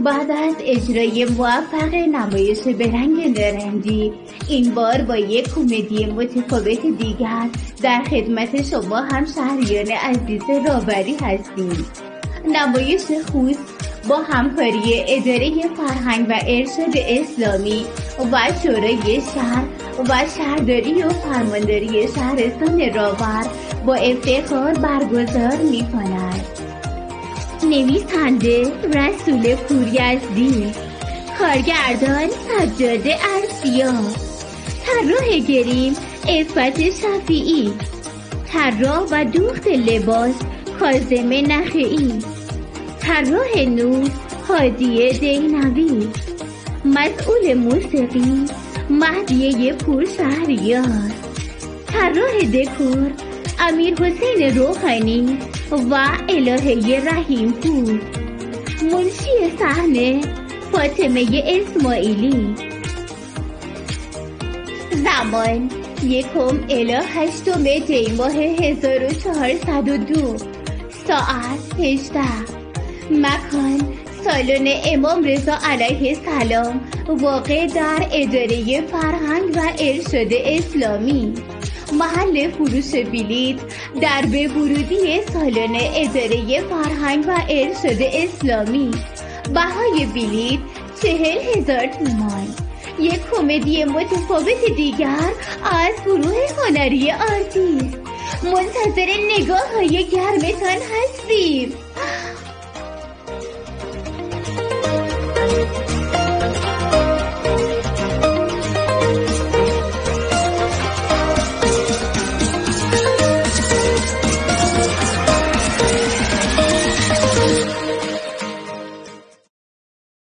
بعد از اجرای موفق نمایش برنگ نارنجی، این بار با یک کمدی متفاوت دیگر در خدمت شما هم شهریان عزیز راوری هستیم. نمایش خوست با همکاری اداره فرهنگ و ارشاد اسلامی و شورای شهر و شهرداری و فرمانداری شهرستان راور با افتخار برگزار می‌کند. نویسنده رسول پوریزدی، کارگردان سجاد ارسیا، طراح گریم عفت شفیعی، طراح و دوخت لباس کاظم نخعی، طراح نور هادی دینوی، مسئول موسیقی مهدیه پور شهریار، طراح دکور امیر حسین روحانی و الهه رحیم پور، منشی صحنه فاطمه اسماعیلی. زمان 1 الی 8 دی ماه 1402، ساعت 18. مکان سالن امام رضا علیه السلام واقع در اداره فرهنگ و ارشاد اسلامی. محل فروش بلیط در به ورودی سالن اداره فرهنگ و ارشاد اسلامی. بهای بلیط 40,000 تومان. یک کمدی متفاوت دیگر از گروه هنری آرتیست. منتظر نگاه های گرمتان هستیم.